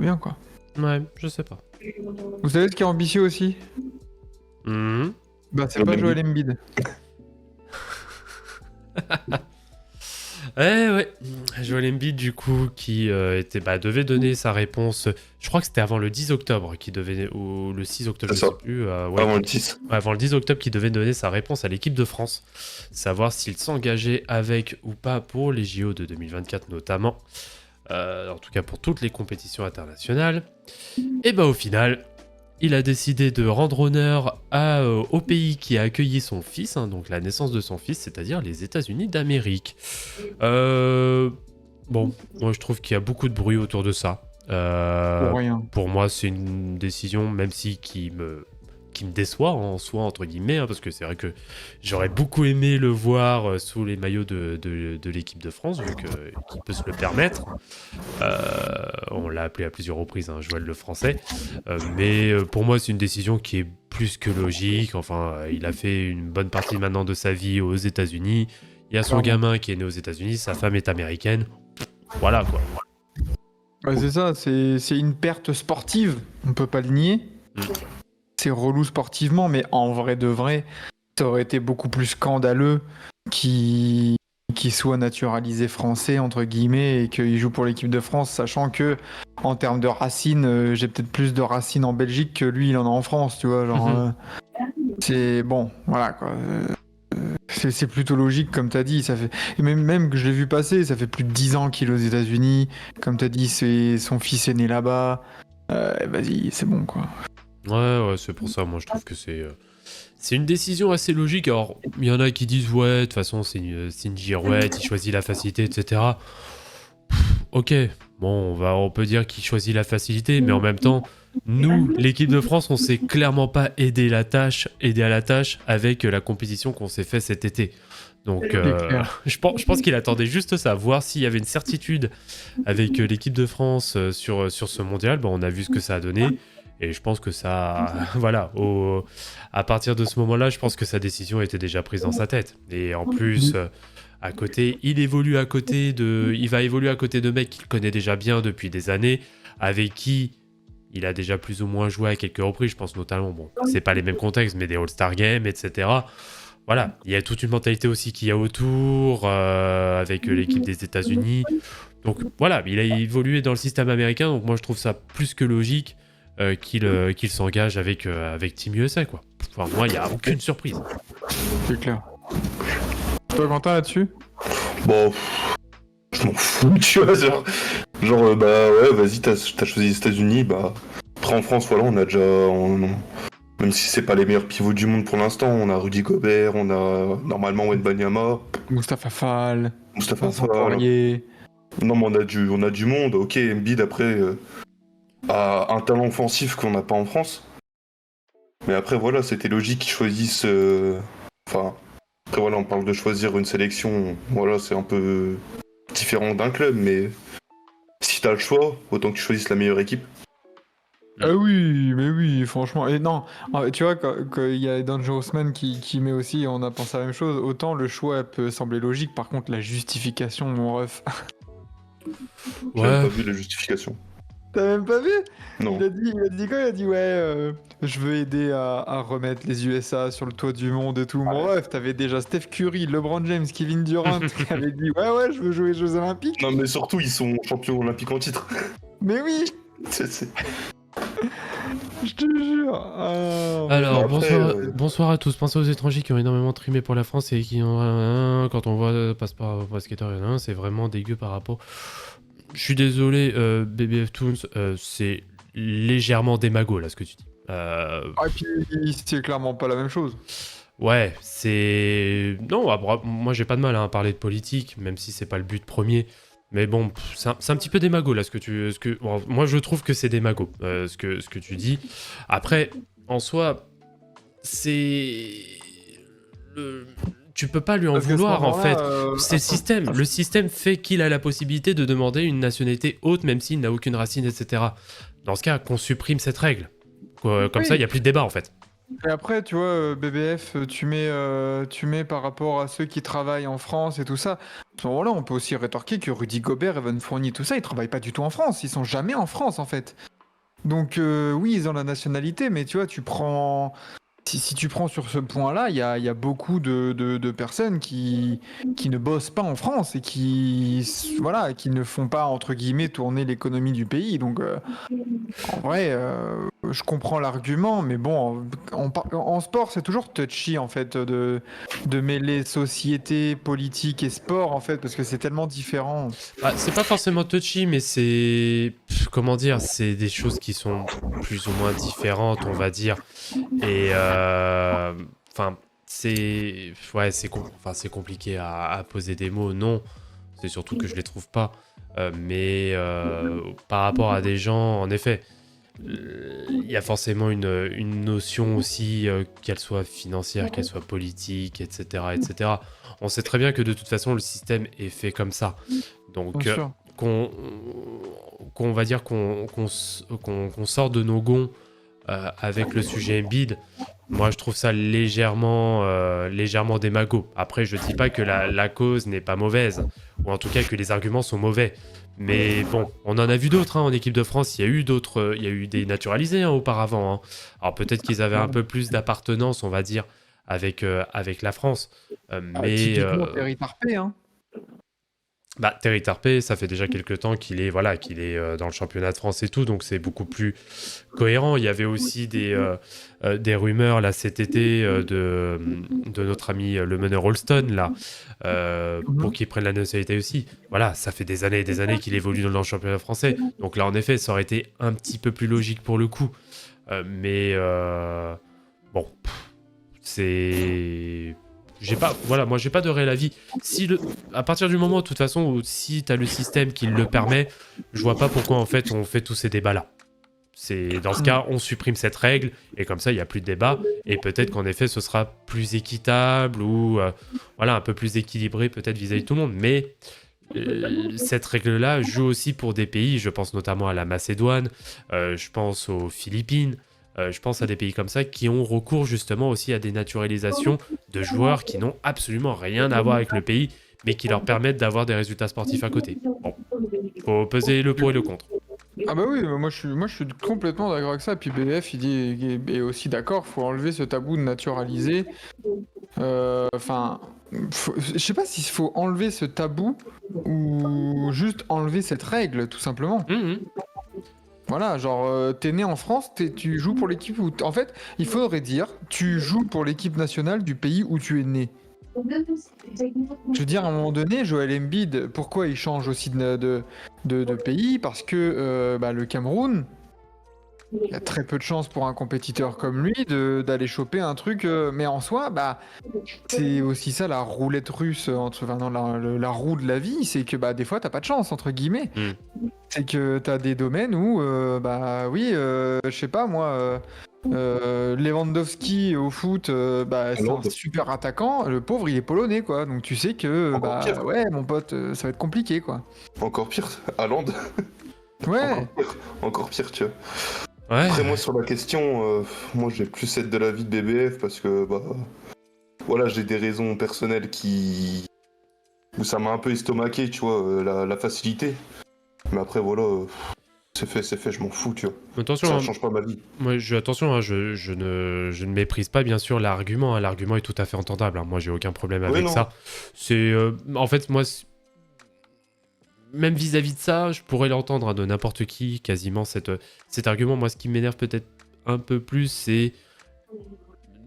bien, quoi. Ouais, je sais pas. Vous savez ce qui est ambitieux aussi? Mhm. Bah, c'est pas Joel Embiid. Ouais. Joel Embiid, du coup, qui devait donner sa réponse. Je crois que c'était avant le 10 octobre, ou le 6 octobre, C'est je ça. sais plus. Avant le 10. Avant le 10 octobre, qui devait donner sa réponse à l'équipe de France. Savoir s'il s'engageait avec ou pas pour les JO de 2024, notamment. En tout cas, pour toutes les compétitions internationales. Et bah, au final, il a décidé de rendre honneur au pays qui a accueilli son fils, hein, donc la naissance de son fils, c'est-à-dire les États-Unis d'Amérique. Bon, moi je trouve qu'il y a beaucoup de bruit autour de ça. Pour rien. Pour moi, c'est une décision, même si qui me déçoit en soi, entre guillemets, hein, parce que c'est vrai que j'aurais beaucoup aimé le voir sous les maillots de l'équipe de France, vu qu'il peut se le permettre. On l'a appelé à plusieurs reprises, hein, Joël le Français. Mais pour moi, c'est une décision qui est plus que logique. Enfin, il a fait une bonne partie maintenant de sa vie aux États-Unis. Il y a son gamin qui est né aux États-Unis, sa femme est américaine. Voilà, quoi. Ouais, c'est ça, c'est une perte sportive, on peut pas le nier. C'est relou sportivement, mais en vrai de vrai, ça aurait été beaucoup plus scandaleux qu'il soit naturalisé français, entre guillemets, et qu'il joue pour l'équipe de France, sachant que, en termes de racines, j'ai peut-être plus de racines en Belgique que lui, il en a en France, tu vois. Genre, c'est bon, voilà, quoi. C'est plutôt logique, comme tu as dit. Ça fait... Et même que je l'ai vu passer, ça fait plus de 10 ans qu'il est aux États-Unis. Comme tu as dit, son fils est né là-bas. Vas-y, c'est bon, quoi. Ouais, c'est pour ça, moi je trouve que c'est une décision assez logique. Alors, il y en a qui disent, ouais, de toute façon, c'est une girouette, il choisit la facilité, etc. Ok, bon, on peut dire qu'il choisit la facilité, mais en même temps, nous, l'équipe de France, on s'est clairement pas aidé à la tâche avec la compétition qu'on s'est fait cet été. Donc, je pense qu'il attendait juste ça, voir s'il y avait une certitude avec l'équipe de France sur ce mondial. Bon, on a vu ce que ça a donné. Et je pense que ça... Voilà, à partir de ce moment-là, je pense que sa décision était déjà prise dans sa tête. Et en plus, à côté, il va évoluer à côté de mecs qu'il connaît déjà bien depuis des années, avec qui il a déjà plus ou moins joué à quelques reprises. Je pense notamment, bon, c'est pas les mêmes contextes, mais des All-Star Games, etc. Voilà, il y a toute une mentalité aussi qu'il y a autour, avec l'équipe des États-Unis. Donc voilà, il a évolué dans le système américain, donc moi je trouve ça plus que logique qu'il s'engage avec Team USA, quoi. Enfin, moi, il n'y a aucune surprise. C'est clair. Toi, Quentin, là-dessus? Bon, je m'en fous, tu vois, genre bah ouais, vas-y, t'as choisi les États-Unis, bah après en France, voilà, on a déjà, même si c'est pas les meilleurs pivots du monde pour l'instant, on a Rudy Gobert, on a normalement Wembanyama, Mustapha Fall, Mustapha Vincent Fall. Poirier. Non, mais on a du monde. Ok, Embiid après a un talent offensif qu'on n'a pas en France. Mais après voilà, c'était logique qu'ils choisissent. Enfin, après voilà, on parle de choisir une sélection. Voilà, c'est un peu différent d'un club, mais si t'as le choix, autant que tu choisisses la meilleure équipe. Ah oui, mais oui, franchement. Et non, tu vois, quand il y a Dangerous Man qui met aussi, on a pensé à la même chose, autant le choix peut sembler logique, par contre la justification, mon ref. J'avais pas vu la justification. T'as même pas vu? Non. Il a dit quoi? Il a dit ouais, je veux aider à remettre les USA sur le toit du monde et tout. Mon ref, t'avais déjà Steph Curry, LeBron James, Kevin Durant qui avaient dit ouais, je veux jouer aux Jeux Olympiques. Non, mais surtout, ils sont champions olympiques en titre. Mais oui, C'est- je te jure. Alors, Bon, après, bonsoir à tous. Pensez aux étrangers qui ont énormément trimé pour la France et qui ont... Quand on voit passeport basketteur, c'est vraiment dégueu par rapport... Je suis désolé, BBF Toons, c'est légèrement démago, là, ce que tu dis. Ah, et puis c'est clairement pas la même chose. Ouais, c'est... Non, moi j'ai pas de mal à parler de politique, même si c'est pas le but premier. Mais bon, c'est un petit peu démago là, bon, moi je trouve que c'est démago, ce que tu dis. Après, en soi, c'est... Tu peux pas lui en Parce qu'à ce vouloir en moment-là, fait. C'est le système. Le système fait qu'il a la possibilité de demander une nationalité haute, même s'il n'a aucune racine, etc. Dans ce cas, qu'on supprime cette règle. Comme Oui. ça, il n'y a plus de débat en fait. Et après, tu vois, BBF, tu mets par rapport à ceux qui travaillent en France et tout ça. À ce moment-là, on peut aussi rétorquer que Rudy Gobert, Evan Fournier, tout ça, ils travaillent pas du tout en France. Ils sont jamais en France, en fait. Donc, oui, ils ont la nationalité, mais tu vois, tu prends. Si tu prends sur ce point-là, il y a beaucoup de personnes qui ne bossent pas en France et voilà, qui ne font pas, entre guillemets, tourner l'économie du pays. Donc, en vrai, je comprends l'argument, mais bon, en sport, c'est toujours touchy, en fait, de mêler société, politique et sport, en fait, parce que c'est tellement différent. Bah, c'est pas forcément touchy, mais comment dire, c'est des choses qui sont plus ou moins différentes, on va dire. Et enfin, ouais, c'est compliqué à poser des mots. Non, c'est surtout que je les trouve pas. Mais par rapport à des gens, en effet, il y a forcément une notion aussi, qu'elle soit financière, qu'elle soit politique, etc., etc. On sait très bien que de toute façon, le système est fait comme ça. Donc, Bien sûr. qu'on va dire qu'on sort de nos gonds avec le sujet Embiid, moi je trouve ça légèrement démago. Après, je dis pas que la cause n'est pas mauvaise, ou en tout cas que les arguments sont mauvais. Mais bon, on en a vu d'autres en équipe de France. Il y a eu des naturalisés auparavant. Alors peut-être qu'ils avaient un peu plus d'appartenance, on va dire, avec la France. Mais Typiquement, Terry Tarpey, hein. Terry Tarpey, ça fait déjà quelques temps qu'il est dans le championnat de France et tout, donc c'est beaucoup plus cohérent. Il y avait aussi des rumeurs là cet été de notre ami le meneur Holston là, pour qu'il prenne la nationalité aussi. Voilà, ça fait des années et des années qu'il évolue dans le championnat français, donc là en effet ça aurait été un petit peu plus logique pour le coup. Mais bon, c'est... moi j'ai pas de réel avis. À partir du moment, de toute façon, où si t'as le système qui le permet, je vois pas pourquoi en fait on fait tous ces débats-là. Dans ce cas, on supprime cette règle et comme ça il y a plus de débat et peut-être qu'en effet ce sera plus équitable ou un peu plus équilibré peut-être vis-à-vis de tout le monde. Mais cette règle-là joue aussi pour des pays. Je pense notamment à la Macédoine, je pense aux Philippines. Je pense à des pays comme ça qui ont recours justement aussi à des naturalisations de joueurs qui n'ont absolument rien à voir avec le pays, mais qui leur permettent d'avoir des résultats sportifs à côté. Bon, faut peser le pour et le contre. Ah bah oui, moi je suis complètement d'accord avec ça. Puis BF il est aussi d'accord, faut enlever ce tabou de naturaliser. Enfin, je sais pas s'il faut enlever ce tabou ou juste enlever cette règle, tout simplement. Voilà, genre t'es né en France, tu joues pour l'équipe où... En fait, il faudrait dire, tu joues pour l'équipe nationale du pays où tu es né. Je veux dire, à un moment donné, Joel Embiid, pourquoi il change aussi de pays? Parce que le Cameroun, il y a très peu de chances pour un compétiteur comme lui d'aller choper un truc. Mais en soi, c'est aussi ça la roulette russe, la roue de la vie, c'est que des fois, t'as pas de chance, entre guillemets. C'est que t'as des domaines où, je sais pas moi... Lewandowski au foot, c'est un super attaquant. Le pauvre, il est polonais, quoi. Donc tu sais que, ouais, mon pote, ça va être compliqué, quoi. Encore pire, Haaland. Ouais. Encore pire, tu vois. Ouais. Après, moi, sur la question, moi, j'ai plus être de l'avis de BBF parce que, voilà, j'ai des raisons personnelles où ça m'a un peu estomaqué, tu vois, la facilité. Mais après, voilà... C'est fait, je m'en fous, tu vois. Attention, ça change pas ma vie. Moi, attention, je ne méprise pas bien sûr l'argument. L'argument est tout à fait entendable. Moi, j'ai aucun problème avec ça. C'est, en fait, moi, même vis-à-vis de ça, je pourrais l'entendre de n'importe qui, quasiment cet argument. Moi, ce qui m'énerve peut-être un peu plus, c'est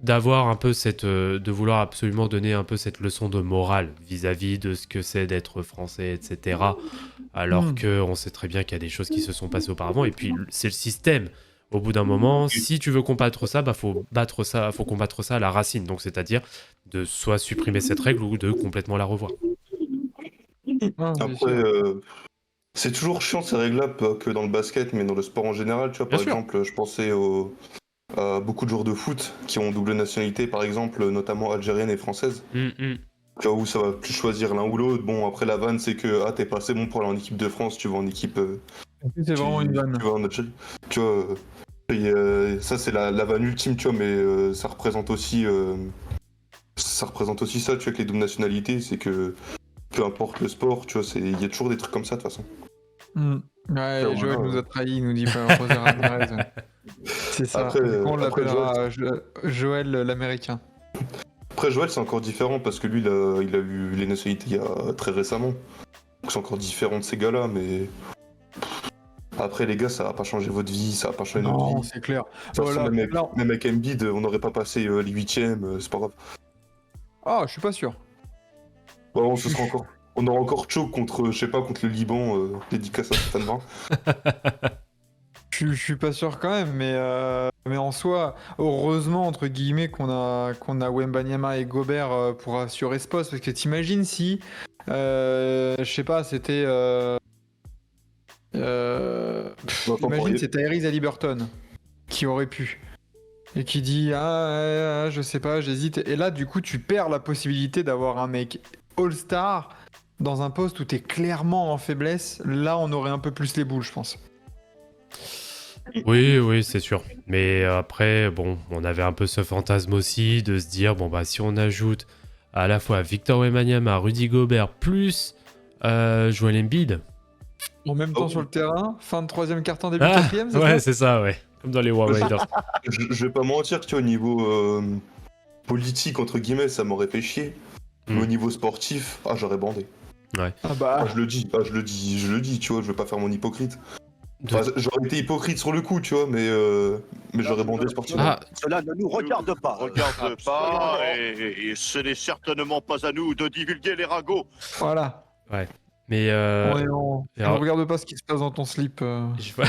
d'avoir un peu de vouloir absolument donner un peu cette leçon de morale vis-à-vis de ce que c'est d'être français, etc. Alors qu'on sait très bien qu'il y a des choses qui se sont passées auparavant, et puis c'est le système. Au bout d'un moment, si tu veux combattre ça, faut combattre ça à la racine. Donc c'est-à-dire de soit supprimer cette règle ou de complètement la revoir. Après, c'est toujours chiant ces règles-là, pas que dans le basket, mais dans le sport en général. Tu vois, par exemple, je pensais à beaucoup de joueurs de foot qui ont double nationalité, par exemple, notamment algérienne et française. Tu vois, où ça va plus choisir l'un ou l'autre. Bon, après, la vanne, c'est que t'es pas assez bon pour aller en équipe de France, tu vas en équipe... c'est vraiment une vanne. Tu vas en Algérie. Tu vois, ça, c'est la vanne ultime, tu vois, mais ça représente aussi ça, tu vois, avec les doubles nationalités, c'est que peu importe le sport, tu vois, il y a toujours des trucs comme ça de toute façon. Ouais, Après, Joël voilà, nous a trahis, il nous dit pas José Ramirez. C'est ça. Après, Du coup, on après, l'appellera Joël l'américain. Après, Joël, c'est encore différent parce que lui, il a eu les nationalités il y a très récemment. Donc c'est encore différent de ces gars-là, mais après, les gars, ça va pas changer votre vie, ça va pas changer notre Non, vie. c'est clair. De toute façon, Voilà, même là, avec Embiid, on n'aurait pas passé les huitièmes, c'est pas grave. ah, je suis pas sûr. Ouais, on aura encore choke contre, je sais pas, contre le Liban, dédicace à Stéphane Brun. Je suis pas sûr quand même, mais en soi, heureusement, entre guillemets, qu'on a Wembanyama et Gobert pour assurer ce poste. Parce que t'imagines si, je sais pas, c'était. Vincent Imagine, Poirier. c'est Tyrese Haliburton qui aurait pu. Et qui dit je sais pas, j'hésite. Et là, du coup, tu perds la possibilité d'avoir un mec All-Star dans un poste où t'es clairement en faiblesse. Là, on aurait un peu plus les boules, je pense. Oui, c'est sûr. Mais après, bon, on avait un peu ce fantasme aussi de se dire, bon, bah, si on ajoute à la fois Victor Wembanyama, Rudy Gobert, plus Joel Embiid. En même temps sur le terrain, fin de troisième quart-temps, début de Ah, quatrième, c'est ouais, ça c'est ça, ouais. Comme dans les War Raiders. Je vais pas mentir, tu vois, au niveau politique, entre guillemets, ça m'aurait fait chier. Mais au niveau sportif, j'aurais bandé. Ah bah, Je le dis, tu vois, je vais pas faire mon hypocrite. Enfin, j'aurais été hypocrite sur le coup, tu vois, mais j'aurais bandé sportivement. Ah, Cela ne nous regarde pas. Regarde pas, et ce n'est certainement pas à nous de divulguer les ragots. voilà. mais On alors- regarde pas ce qui se passe dans ton slip. je vois,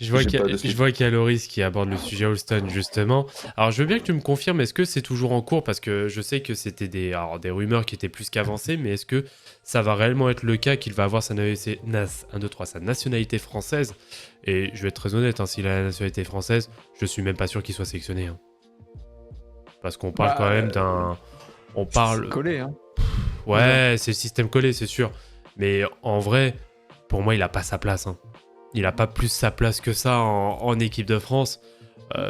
je vois J'ai qu'il y a- pas de slip. je vois qu'il y a Loris qui aborde le sujet Holston, justement. Alors, je veux bien que tu me confirmes, est-ce que c'est toujours en cours? Parce que je sais que c'était des rumeurs qui étaient plus qu'avancées, mais est-ce que ça va réellement être le cas qu'il va avoir sa nationalité française? Et je vais être très honnête, hein, s'il a la nationalité française, je suis même pas sûr qu'il soit sélectionné. Hein. Parce qu'on parle Bah, quand même d'un... On parle... C'est collé, hein. Ouais, c'est le système collé, c'est sûr. Mais en vrai, pour moi, il a pas sa place. Hein. Il a pas plus sa place que ça en équipe de France,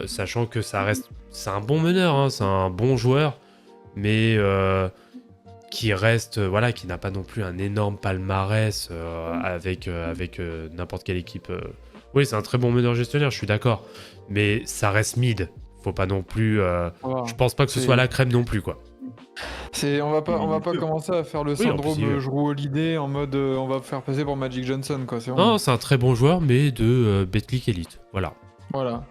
sachant que ça reste... C'est un bon meneur, hein, c'est un bon joueur, mais qui reste... voilà, qui n'a pas non plus un énorme palmarès avec n'importe quelle équipe. Oui, c'est un très bon meneur gestionnaire, je suis d'accord. Mais ça reste mid. Faut pas non plus... Voilà. Je pense pas que ce C'est- soit la crème non plus, quoi. On va pas commencer à faire le Oui, en plus, syndrome il- Jrue Holiday en mode on va faire passer pour Magic Johnson, quoi. C'est bon. Non, c'est un très bon joueur, mais de Betclic Elite. Voilà. Voilà.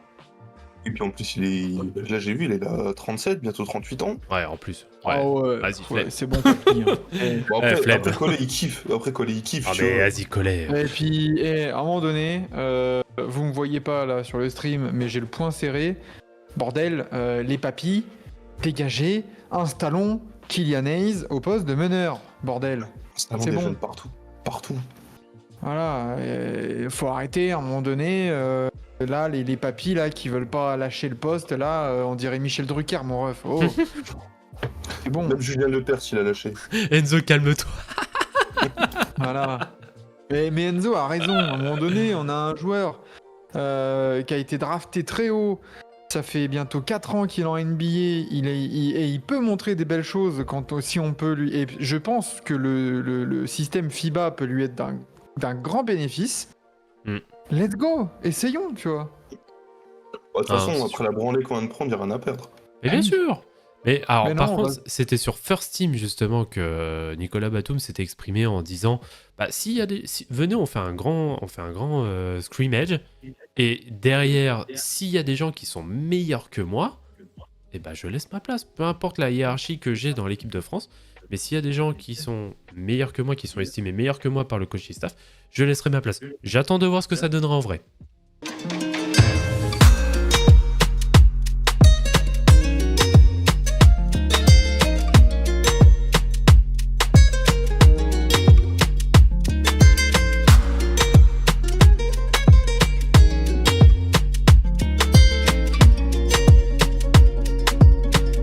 Et puis en plus, là j'ai vu, il est là 37, bientôt 38 ans. Ouais, en plus. Ouais. Ah ouais, Vas-y, ouais, flemme. c'est bon pour finir. Bon, après, flemme. après Collet, il kiffe. Ah, tu mais vois. vas-y, Collet. Et puis, à un moment donné, vous me voyez pas là sur le stream, mais j'ai le poing serré. Bordel, les papis, dégagez, installons Kylian Hayes au poste de meneur. Bordel. C'est c'est des bon. jeunes partout. Partout. Voilà, faut arrêter à un moment donné. Là, les papis là qui veulent pas lâcher le poste, là, on dirait Michel Drucker, mon ref. Oh, c'est bon. Même Julien Lepers, il a lâché. Enzo, calme-toi. Voilà. Mais Enzo a raison. À un moment donné, on a un joueur qui a été drafté très haut. Ça fait bientôt 4 ans qu'il est en NBA. Et il peut montrer des belles choses si on peut lui. Et je pense que le système FIBA peut lui être d'un grand bénéfice. Mm. Let's go, essayons, tu vois. De toute Ah, façon, c'est après la branlée qu'on vient de prendre, il n'y a rien à perdre. Mais bien sûr. Mais alors, Mais par non, contre, bah- c'était sur First Team, justement, que Nicolas Batum s'était exprimé en disant bah, s'il y a des... venez, on fait un grand scrimmage. Et derrière, s'il y a des gens qui sont meilleurs que moi, eh ben, je laisse ma place. Peu importe la hiérarchie que j'ai dans l'équipe de France. Mais s'il y a des gens qui sont meilleurs que moi, qui sont estimés meilleurs que moi par le coaching staff, je laisserai ma place. J'attends de voir ce que ça donnera en vrai.